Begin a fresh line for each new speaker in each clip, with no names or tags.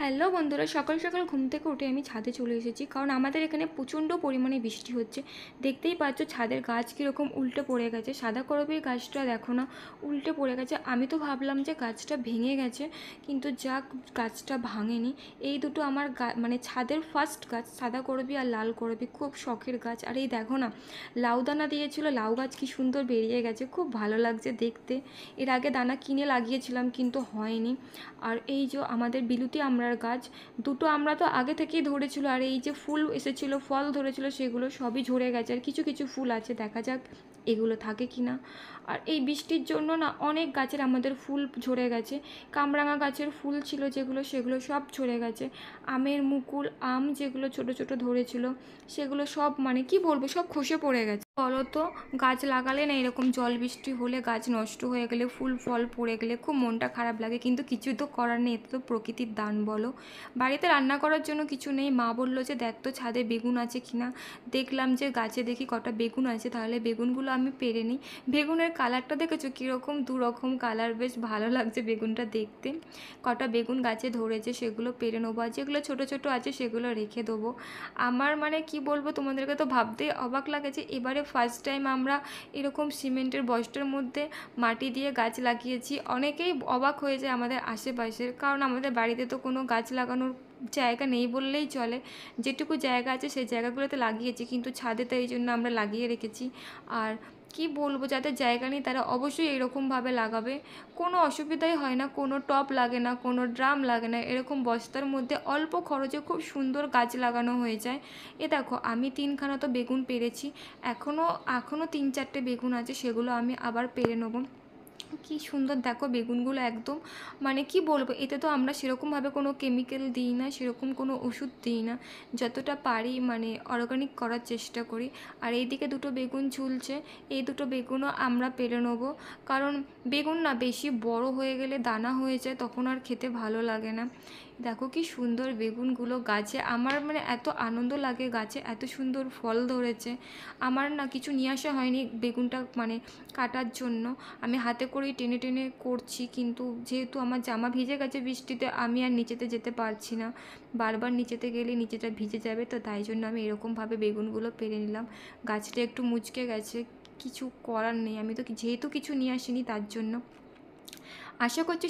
Hello বন্ধুরা, সকাল সকাল ঘুম থেকে উঠে আমি ছাদে চলে এসেছি, কারণ আমাদের এখানে প্রচণ্ড পরিমাণে বৃষ্টি হচ্ছে। দেখতেই পাচ্ছ ছাদের গাছ কীরকম উল্টে পড়ে গেছে। সাদা করবীর গাছটা দেখো না, উল্টে পড়ে গেছে। আমি তো ভাবলাম যে গাছটা ভেঙে গেছে, কিন্তু যাক গাছটা ভাঙেনি। এই দুটো আমার মানে ছাদের ফার্স্ট গাছ, সাদা করবী আর লাল করবী, খুব শখের গাছ। আর এই দেখো না, লাউ দানা দিয়েছিল, লাউ গাছ কি সুন্দর বেরিয়ে গেছে, খুব ভালো লাগছে দেখতে। এর আগে দানা কিনে লাগিয়েছিলাম কিন্তু হয়নি। আর এই যে আমাদের বিলুতি আমড়ার গাছ, দুটো আমড়া তো আগে থেকেই ধরেছিল, আর এই যে ফুল এসেছিল, ফল ধরেছিল, সেগুলো সবই ঝরে গেছে। আর কিছু কিছু ফুল আছে, দেখা যাক এগুলো থাকে কি না। আর এই বৃষ্টির জন্য না অনেক গাছের আমাদের ফুল ঝরে গেছে। কামরাঙা গাছের ফুল ছিল যেগুলো, সেগুলো সব ঝরে গেছে। আমের মুকুল আম যেগুলো ছোট ছোট ধরেছিল, সেগুলো সব মানে কি বলবো, সব খসে পড়ে গেছে। বলো তো, গাছ লাগালে না এরকম জল বৃষ্টি হলে, গাছ নষ্ট হয়ে গেলে, ফুল ফল পড়ে গেলে খুব মনটা খারাপ লাগে, কিন্তু কিছু তো করার নেই, এতে তো প্রকৃতির দান বলো। বাড়িতে রান্না করার জন্য কিছু নেই। মা বললো যে দেখ তো ছাদে বেগুন আছে কিনা। দেখলাম যে গাছে দেখি কটা বেগুন আছে, তাহলে বেগুনগুলো আমি পেরে নিই। বেগুনের কালারটা দেখেছো কীরকম, দুরকম কালার, বেশ ভালো লাগছে বেগুনটা দেখতে। কটা বেগুন গাছে ধরেছে, সেগুলো পেরে নেবো, আর যেগুলো ছোটো ছোটো আছে সেগুলো রেখে দেবো। আমার মানে কি বলবো তোমাদেরকে, তো ভাবতে অবাক লাগে যে এবারে ফার্স্ট টাইম আমরা এরকম সিমেন্টের বস্তার মধ্যে মাটি দিয়ে গাছ লাগিয়েছি। অনেকেই অবাক হয়ে যায় আমাদের আশেপাশের, কারণ আমাদের বাড়িতে তো কোনো গাছ লাগানোর জায়গা নেই বললেই চলে। যেটুকু জায়গা আছে সেই জায়গাগুলোতে লাগিয়েছি, কিন্তু ছাদে তো এই জন্য আমরা লাগিয়ে রেখেছি। আর কি বলবো, যাদের জায়গা নেই তারা অবশ্যই এরকমভাবে লাগাবে, কোনো অসুবিধাই হয় না, কোনো টব লাগে না, কোনো ড্রাম লাগে না, এরকম বস্তার মধ্যে অল্প খরচে খুব সুন্দর গাছ লাগানো হয়ে যায়। এ দেখো আমি তিনখানা তো বেগুন পেরেছি, এখনও তিন চারটে বেগুন আছে, সেগুলো আমি আবার পেরে নেবো। কি সুন্দর দেখো বেগুনগুলো একদম, মানে কি বলবো, এতে তো আমরা সেরকমভাবে কোনো কেমিক্যাল দিই না, সেরকম কোনো ওষুধ দিই না, যতটা পারি মানে অর্গানিক করার চেষ্টা করি। আর এইদিকে দুটো বেগুন ঝুলছে, এই দুটো বেগুনও আমরা পেরে নেবো, কারণ বেগুন না বেশি বড় হয়ে গেলে দানা হয়ে যায়, তখন আর খেতে ভালো লাগে না। দেখো কি সুন্দর বেগুনগুলো গাছে, আমার মানে এত আনন্দ লাগে, গাছে এত সুন্দর ফল ধরেছে। আমার না কিছু নিয়ে আসা হয়নি বেগুনটা মানে কাটার জন্য, আমি হাতে করেই টেনে টেনে করছি, কিন্তু যেহেতু আমার জামা ভিজে গেছে বৃষ্টিতে, আমি আর নিচেতে যেতে পারছি না, বারবার নিচেতে গেলে নিচেটা ভিজে যাবে, তো তাই জন্য আমি এরকমভাবে বেগুনগুলো পেরে নিলাম। গাছটা একটু মুচকে গেছে, কিছু করার নেই, আমি তো যেহেতু কিছু নিয়ে আসিনি তার জন্য। আশা করছি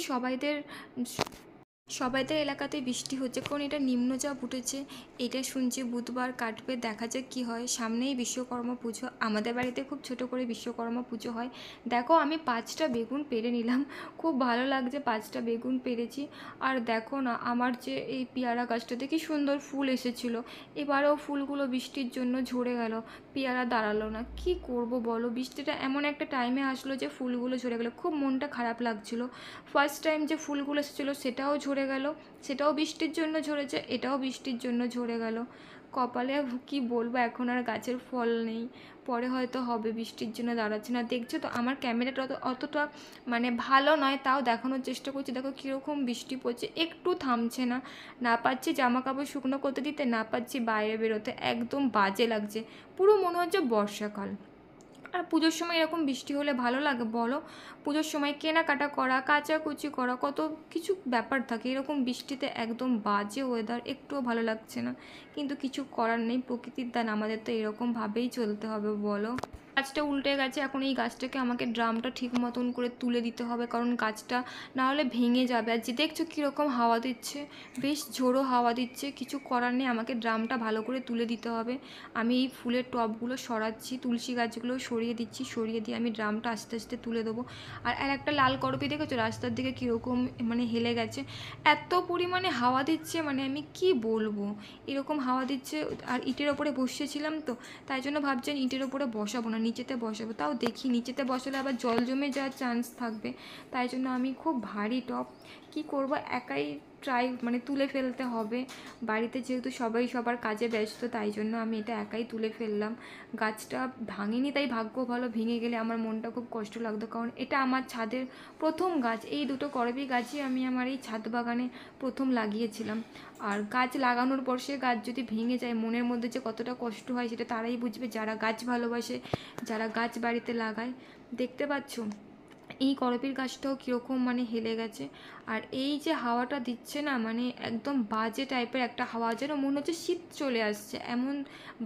সবাইদের এলাকাতে বৃষ্টি হচ্ছে, কারণ এটা নিম্নচাপ উঠেছে। এটা শুনছি বুধবার কাটবে, দেখা যাক কী হয়। সামনেই বিশ্বকর্মা পুজো, আমাদের বাড়িতে খুব ছোট করে বিশ্বকর্মা পুজো হয়। দেখো আমি 5টা বেগুন পেরে নিলাম, খুব ভালো লাগছে 5টা বেগুন পেরেছি। আর দেখো না আমার যে এই পেয়ারা গাছটাতে কি সুন্দর ফুল এসেছিলো, এবারেও ফুলগুলো বৃষ্টির জন্য ঝরে গেল, পেয়ারা দাঁড়ালো না। কি করব বলো, বৃষ্টিটা এমন একটা টাইমে আসলো যে ফুলগুলো ঝরে গেলো, খুব মনটা খারাপ লাগছিলো। ফার্স্ট টাইম যে ফুলগুলো এসেছিলো সেটাও ঝরে গেল, সেটাও বৃষ্টির জন্য ঝরেছে, এটাও বৃষ্টির জন্য ঝরে গেল। কপালে কি বলবো, এখন আর গাছের ফল নেই, পরে হয়তো হবে, বৃষ্টির জন্য দাঁড়াচ্ছে না। দেখছো তো আমার ক্যামেরাটা অতটা মানে ভালো নয়, তাও দেখানোর চেষ্টা করছি। দেখো কীরকম বৃষ্টি পড়ছে, একটু থামছে না। না পাচ্ছি জামা কাপড় শুকনো করতে দিতে, না পাচ্ছি বাইরে বেরোতে, একদম বাজে লাগছে, পুরো মনে হচ্ছে বর্ষাকাল। আর পুজোর সময় এরকম বৃষ্টি হলে ভালো লাগে বলো? পুজোর সময় কেনাকাটা করা, কাচাকুচি করা, কত কিছু ব্যাপার থাকে, এরকম বৃষ্টিতে একদম বাজে ওয়েদার, একটুও ভালো লাগছে না। কিন্তু কিছু করার নেই, প্রকৃতির দান, আমাদের তো এরকমভাবেই চলতে হবে বলো। গাছটা উল্টে গেছে, এখন এই গাছটাকে আমাকে ড্রামটা ঠিক মতন করে তুলে দিতে হবে, কারণ গাছটা না হলে ভেঙে যাবে। আর যে দেখছো কীরকম হাওয়া দিচ্ছে, বেশ ঝোড়ো হাওয়া দিচ্ছে, কিছু করার নেই, আমাকে ড্রামটা ভালো করে তুলে দিতে হবে। আমি এই ফুলের টবগুলো সরাচ্ছি, তুলসী গাছগুলো সরিয়ে দিচ্ছি, সরিয়ে দিয়ে আমি ড্রামটা আস্তে আস্তে তুলে দেবো। আর একটা লাল করবি দেখেছো রাস্তার দিকে কীরকম মানে হেলে গেছে, এত পরিমাণে হাওয়া দিচ্ছে, মানে আমি কি বলবো, এরকম হাওয়া দিচ্ছে। আর ইটের ওপরে বসেছিলাম তো, তাই জন্য ভাবছেন ইটের ওপরে বসাবো না, নিচেতে বসাবো, তাও দেখি নিচেতে বসালে আবার জল জমে যাওয়ার চান্স থাকবে, তাই জন্য আমি খুব ভারী টব কি করব, একাই মানে তুলে ফেলতে হবে। বাড়িতে যেহেতু সবাই সবার কাজে ব্যস্ত, তাই জন্য আমি এটা একাই তুলে ফেললাম। গাছটা ভাঙেনি তাই ভাগ্য ভালো, ভেঙে গেলে আমার মনটা খুব কষ্ট লাগতো, কারণ এটা আমার ছাদের প্রথম গাছ, এই দুটো করবী গাছই আমি আমার এই ছাদ বাগানে প্রথম লাগিয়েছিলাম। আর গাছ লাগানোর পর সে গাছ যদি ভেঙে যায়, মনের মধ্যে যে কতটা কষ্ট হয় সেটা তারাই বুঝবে যারা গাছ ভালোবাসে, যারা গাছ বাড়িতে লাগায়। দেখতে পাচ্ছ এই করবীর গাছটাও কীরকম মানে হেলে গেছে। আর এই যে হাওয়াটা দিচ্ছে না, মানে একদম বাজে টাইপের একটা হাওয়া, যেন মনে হচ্ছে শীত চলে আসছে, এমন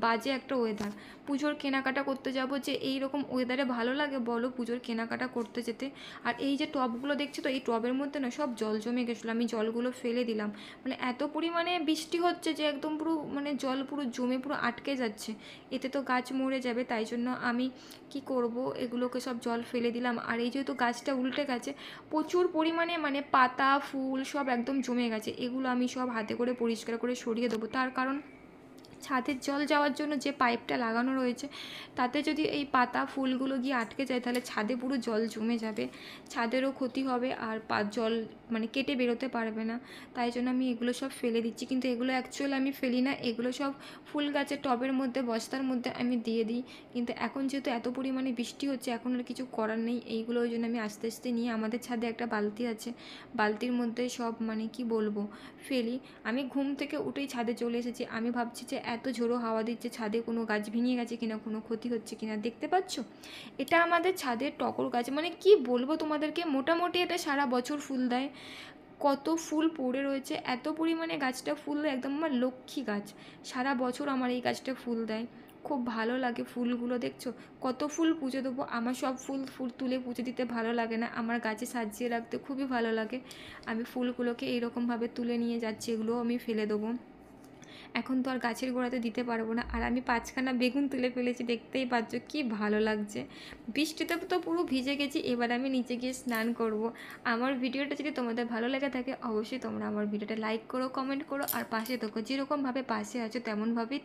বাজে একটা ওয়েদার। পুজোর কেনাকাটা করতে যাব, যে এই রকম ওয়েদারে ভালো লাগে বলো পুজোর কেনাকাটা করতে যেতে? আর এই যে টবগুলো দেখছি তো, এই টবের মধ্যে না সব জল জমে গেছিলো, আমি জলগুলো ফেলে দিলাম। মানে এত পরিমাণে বৃষ্টি হচ্ছে যে একদম পুরো মানে জল পুরো জমে পুরো আটকে যাচ্ছে, এতে তো গাছ মরে যাবে। তাই জন্য আমি কি করব, এগুলোকে সব জল ফেলে দিলাম। আর এই যেহেতু গাছটা উল্টে গেছে, প্রচুর পরিমাণে মানে পাতা ফুল সব একদম জমে গেছে, এগুলো আমি সব হাতে করে পরিষ্কার করে সরিয়ে দেবো। তার কারণ ছাদের জল যাওয়ার জন্য যে পাইপটা লাগানো রয়েছে, তাতে যদি এই পাতা ফুলগুলো গিয়ে আটকে যায়, তাহলে ছাদে পুরো জল জমে যাবে, ছাদেরও ক্ষতি হবে, আর জল মানে কেটে বেরোতে পারবে না। তাই জন্য আমি এগুলো সব ফেলে দিচ্ছি, কিন্তু এগুলো অ্যাকচুয়ালি আমি ফেলি না, এগুলো সব ফুল গাছের টবের মধ্যে বস্তার মধ্যে আমি দিয়ে দিই। কিন্তু এখন যেহেতু এত পরিমাণে বৃষ্টি হচ্ছে, এখন আর কিছু করার নেই, এইগুলো ওই জন্য আমি আস্তে আস্তে নিয়ে আমাদের ছাদে একটা বালতি আছে, বালতির মধ্যে সব মানে কি বলবো ফেলি। আমি ঘুম থেকে উঠেই ছাদে চলে এসেছি, আমি ভাবছি যে এত ঝোড়ো হাওয়া দিচ্ছে, ছাদে কোনো গাছ ভেঙে গেছে কিনা, কোনো ক্ষতি হচ্ছে কিনা। দেখতে পাচ্ছ, এটা আমাদের ছাদের টগর গাছ, মানে কি বলবো তোমাদেরকে, মোটামুটি এটা সারা বছর ফুল দেয়, কত ফুল পড়ে রয়েছে, এত পরিমাণে গাছটা ফুল দেয়, একদম আমার লক্ষ্মী গাছ, সারা বছর আমার এই গাছটা ফুল দেয়। খুব ভালো লাগে ফুলগুলো, দেখছো কত ফুল পুজো দেবো, আমার সব ফুল ফুল তুলে পুজো দিতে ভালো লাগে না, আমার গাছে সাজিয়ে রাখতে খুবই ভালো লাগে। আমি ফুলগুলোকে এইরকমভাবে তুলে নিয়ে যাচ্ছি, এগুলোও আমি ফেলে দেবো, এখন তো আর গাছের গোড়াতে দিতে পারবো না। আর আমি 5খানা বেগুন তুলে ফেলেছি, দেখতেই পাচ্ছ কি ভালো লাগছে, বৃষ্টিতে তো পুরো ভিজে গেছি। এবার আমি নিচে গিয়ে স্নান করব। আমার ভিডিওটা যদি তোমাদের ভালো লেগে থাকে, অবশ্যই তোমরা আমার ভিডিওটা লাইক করো, কমেন্ট করো, আর পাশে থাকো, যেরকমভাবে পাশে আছো তেমনভাবেই